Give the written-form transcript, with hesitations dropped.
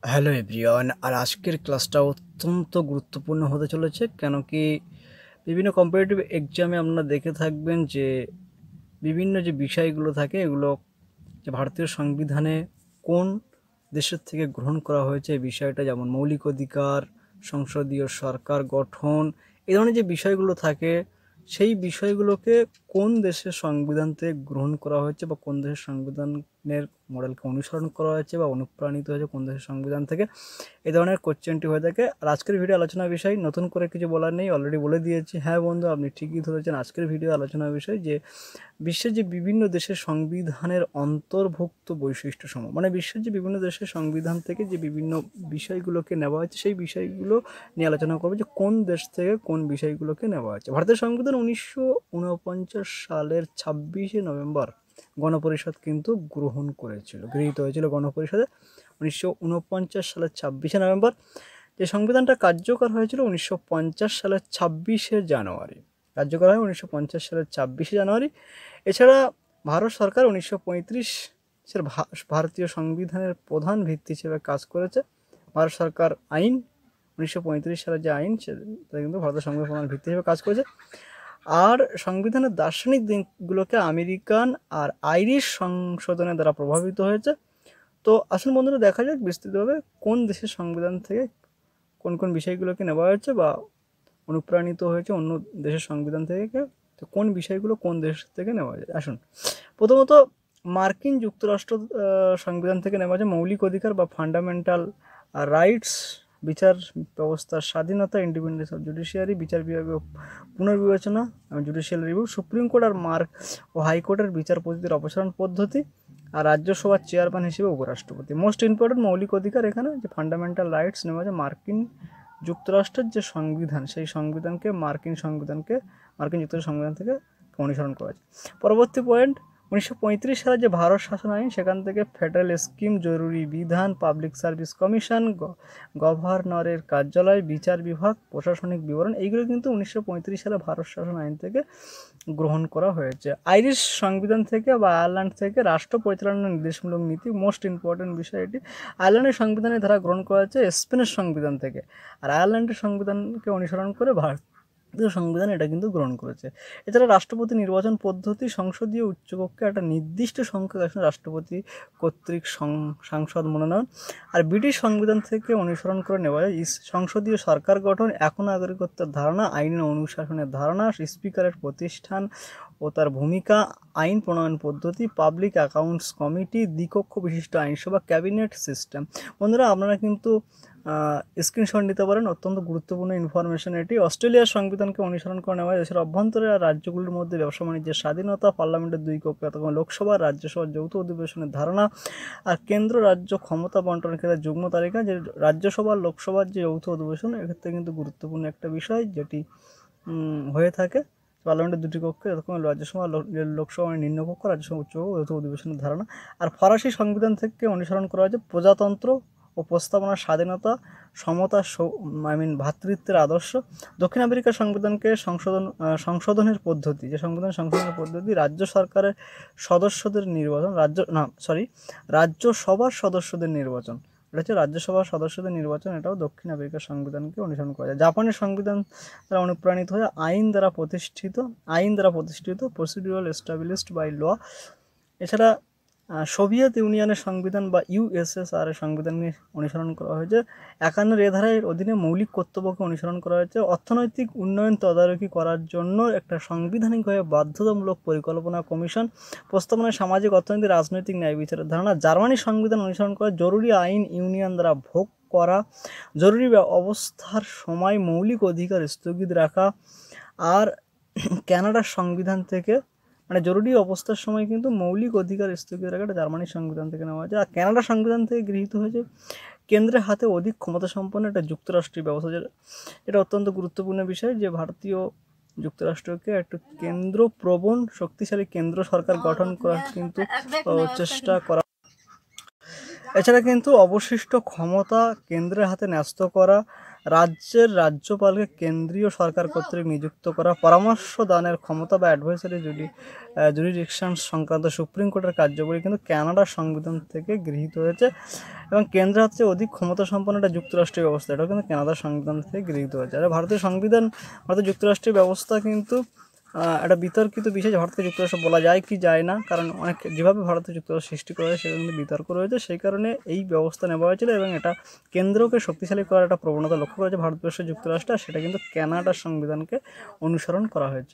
Hello everyone. আর আজকের ক্লাসটা অত্যন্ত গুরুত্বপূর্ণ হতে চলেছে, কেন কি বিভিন্ন কম্পিটিটিভ এক্সামে আপনারা দেখে থাকবেন যে বিভিন্ন যে বিষয়গুলো থাকে এগুলো যে ভারতীয় সংবিধানে কোন দেশের থেকে গ্রহণ করা হয়েছে এই বিষয়টা, যেমন মৌলিক অধিকার, সংসদীয় সরকার গঠন, এই ধরনের যে বিষয়গুলো থাকে সেই বিষয়গুলোকে কোন দেশের সংবিধান থেকে গ্রহণ করা হয়েছে বা কোন দেশের সংবিধানের মডেলকে অনুসরণ করা হয়েছে বা অনুপ্রাণিত হয়েছে কোন দেশের সংবিধান থেকে, এই ধরনের কোশ্চেনটি হয়ে থাকে। আর আজকের ভিডিও আলোচনার বিষয় নতুন করে কিছু বলার নেই, অলরেডি বলে দিয়েছি। হ্যাঁ বন্ধু, আপনি ঠিকই ধরেছেন। আজকের ভিডিও আলোচনার বিষয় যে বিশ্বের যে বিভিন্ন দেশের সংবিধানের অন্তর্ভুক্ত বৈশিষ্ট্যসমূহ, মানে বিশ্বের যে বিভিন্ন দেশের সংবিধান থেকে যে বিভিন্ন বিষয়গুলোকে নেওয়া হয়েছে সেই বিষয়গুলো নিয়ে আলোচনা করবো যে কোন দেশ থেকে কোন বিষয়গুলোকে নেওয়া হয়েছে। ভারতের সংবিধান 1949 সালের 26শে নভেম্বর গণপরিষদ কিন্তু গৃহীত হয়েছিল গণপরিষদে 1949 সালের 26শে নভেম্বর। যে সংবিধানটা কার্যকর হয়েছিল 1950 সালের 26শে জানুয়ারি। কার্যকর হয় 1950 সালের 26শে জানুয়ারি। এছাড়া ভারত সরকার 1935 ভারতীয় সংবিধানের প্রধান ভিত্তি হিসেবে কাজ করেছে। ভারত সরকার আইন 1935 সালের যে আইন সেটা কিন্তু ভারতের সংবিধানের প্রধান ভিত্তি হিসেবে কাজ করেছে। আর সংবিধানের দার্শনিক দিকগুলোকে আমেরিকান আর আইরিশ সংশোধনের দ্বারা প্রভাবিত হয়েছে। তো আসুন বন্ধুরা, দেখা যাক বিস্তৃতভাবে কোন দেশের সংবিধান থেকে কোন কোন বিষয়গুলোকে নেওয়া হয়েছে বা অনুপ্রাণিত হয়েছে অন্য দেশের সংবিধান থেকে, তো কোন বিষয়গুলো কোন দেশ থেকে নেওয়া যায়। আসুন, প্রথমত মার্কিন যুক্তরাষ্ট্র সংবিধান থেকে নেওয়া যায় মৌলিক অধিকার বা ফান্ডামেন্টাল রাইটস, বিচার ব্যবস্থার স্বাধীনতা, ইন্ডিপেন্ডেন্স অফ জুডিশিয়ারি, বিচার বিভাগীয় পুনর্বিবেচনা, জুডিশিয়াল রিভিউ, সুপ্রিম কোর্ট আর ও হাইকোর্টের বিচারপতিদের অপসারণ পদ্ধতি, আর রাজ্যসভার চেয়ারম্যান হিসেবে উপরাষ্ট্রপতি। মোস্ট ইম্পর্টেন্ট মৌলিক অধিকার এখানে যে ফান্ডামেন্টাল রাইটস নেওয়া যায় মার্কিন যুক্তরাষ্ট্রের যে সংবিধান সেই সংবিধানকে মার্কিন যুক্তরাষ্ট্রের সংবিধান থেকে অনুসরণ করা যায়। পরবর্তী পয়েন্ট, 1935 সালে যে ভারত শাসন আইন সেখান থেকে ফেডারেল স্কিম, জরুরি বিধান, পাবলিক সার্ভিস কমিশন, গভর্নরের কার্যালয়, বিচার বিভাগ, প্রশাসনিক বিবরণ, এইগুলো কিন্তু 1935 সালে ভারত শাসন আইন থেকে গ্রহণ করা হয়েছে। আইরিশ সংবিধান থেকে বা আয়ারল্যান্ড থেকে রাষ্ট্র পরিচালনার নির্দেশমূলক নীতি, মোস্ট ইম্পর্টেন্ট বিষয় এটি। আয়ারল্যান্ডের সংবিধানের ধারা গ্রহণ করা হয়েছে স্পেনের সংবিধান থেকে, আর আয়ারল্যান্ডের সংবিধানকে অনুসরণ করে ভারতীয় সংবিধান এটা কিন্তু গ্রহণ করেছে। এছাড়া রাষ্ট্রপতি নির্বাচন পদ্ধতি, সংসদীয় উচ্চকক্ষে একটা নির্দিষ্ট সংখ্যক আসন রাষ্ট্রপতি কর্তৃক সাংসদ মনোনয়ন। আর ব্রিটিশ সংবিধান থেকে অনুসরণ করে নেওয়া যায় সংসদীয় সরকার গঠন, এখন নাগরিকত্বের ধারণা, আইন অনুশাসনের ধারণা, স্পিকারের প্রতিষ্ঠান ও তার ভূমিকা, আইন প্রণয়ন পদ্ধতি, পাবলিক অ্যাকাউন্টস কমিটি, দ্বিকক্ষ বিশিষ্ট আইনসভা, ক্যাবিনেট সিস্টেম। বন্ধুরা, আপনারা কিন্তু স্ক্রিনশট নিতে পারেন, অত্যন্ত গুরুত্বপূর্ণ ইনফরমেশন এটি। অস্ট্রেলিয়ার সংবিধানকে অনুসরণ করে নেওয়া হয় দেশের অভ্যন্তরে আর রাজ্যগুলির মধ্যে ব্যবসা বাণিজ্যের স্বাধীনতা, পার্লামেন্টের দুই কক্ষ তখন লোকসভা রাজ্যসভার যৌথ অধিবেশনের ধারণা, আর কেন্দ্র রাজ্য ক্ষমতা বন্টনের ক্ষেত্রে যুগ্ম তালিকা, যে রাজ্যসভা লোকসভার যে যৌথ অধিবেশন এক্ষেত্রে কিন্তু গুরুত্বপূর্ণ একটা বিষয় যেটি হয়ে থাকে। পার্লামেন্টের দুটি কক্ষে এরকম রাজ্যসভা লোকসভা নিম্নকক্ষ, রাজ্যসভা উচ্চকক্ষ, যৌথ অধিবেশনের ধারণা। আর ফরাসি সংবিধান থেকে অনুসরণ করা হয়েছে প্রজাতন্ত্র ও প্রস্তাবনার স্বাধীনতা, সমতা, ভ্রাতৃত্বের আদর্শ। দক্ষিণ আমেরিকার সংবিধানকে সংশোধনের পদ্ধতি, যে সংশোধনের পদ্ধতি, রাজ্য সরকারের সদস্যদের নির্বাচন, রাজ্যসভার সদস্যদের নির্বাচন, এটা হচ্ছে রাজ্যসভার সদস্যদের নির্বাচন, এটাও দক্ষিণ আমেরিকার সংবিধানকে অনুসরণ করা যায়। জাপানের সংবিধান দ্বারা অনুপ্রাণিত হয়ে আইন দ্বারা প্রতিষ্ঠিত প্রসিডিউরাল এস্টাবলিশড বাই ল। এছাড়া সোভিয়েত ইউনিয়নের সংবিধান বা ইউএসএসআর এর সংবিধানকে অনুসরণ করা হয়েছে। 51 এ ধারার অধীনে মৌলিক কর্তব্যকে অনুসরণ করা হয়েছে। অর্থনৈতিক উন্নয়ন তদারকি করার জন্য একটা সাংবিধানিকভাবে বাধ্যতামূলক পরিকল্পনা কমিশন। প্রস্তাবনায় সামাজিক, অর্থনৈতিক, রাজনৈতিক ন্যায় বিচারের ধারণা। জার্মানির সংবিধান অনুসরণ করা জরুরি আইন ইউনিয়ন দ্বারা ভোগ করা, জরুরি অবস্থার সময় মৌলিক অধিকার স্থগিত রাখা। আর কানাডার সংবিধান থেকে, মানে জরুরি অবস্থার সময় কিন্তু মৌলিক অধিকার স্থগিত রাখাটা জার্মানির সংবিধান থেকে নেওয়া হয়েছে। আর কানাডার সংবিধান থেকে গৃহীত হয়েছে কেন্দ্রের হাতে অধিক ক্ষমতা সম্পন্ন একটা যুক্তরাষ্ট্রীয় ব্যবস্থা। এটা অত্যন্ত গুরুত্বপূর্ণ বিষয় যে ভারতীয় যুক্তরাষ্ট্রকে একটা কেন্দ্রপ্রবণ শক্তিশালী কেন্দ্র সরকার গঠন করার কিন্তু চেষ্টা করা। এছাড়া কিন্তু অবশিষ্ট ক্ষমতা কেন্দ্রের হাতে ন্যস্ত করা, রাজ্যের রাজ্যপালকে কেন্দ্রীয় সরকার কর্তৃক নিযুক্ত করা, পরামর্শ দানের ক্ষমতা বা অ্যাডভাইসারি জুরিডিকশন সংক্রান্ত সুপ্রিম কোর্টের কার্যকরী কিন্তু কানাডার সংবিধান থেকে গৃহীত হয়েছে। এবং কেন্দ্রের হাতে অধিক ক্ষমতা সম্পন্ন একটা যুক্তরাষ্ট্রীয় ব্যবস্থা, এটাও কিন্তু কানাডার সংবিধান থেকে গৃহীত হয়েছে। আর ভারতীয় সংবিধান, ভারতীয় যুক্তরাষ্ট্রীয় ব্যবস্থা কিন্তু একটা বিতর্কিত বিষয়, যে ভারতীয় যুক্তরাষ্ট্র বলা যায় কি যায় না, কারণ অনেক যেভাবে ভারতীয় যুক্তরাষ্ট্র সৃষ্টি করা হয় সেখানে কিন্তু বিতর্ক রয়েছে। সেই কারণে এই ব্যবস্থা নেওয়া হয়েছিল এবং এটা কেন্দ্রকে শক্তিশালী করার একটা প্রবণতা লক্ষ্য করেছে ভারতবর্ষ যুক্তরাষ্ট্র, আর সেটা কিন্তু কানাডার সংবিধানকে অনুসরণ করা হয়েছে।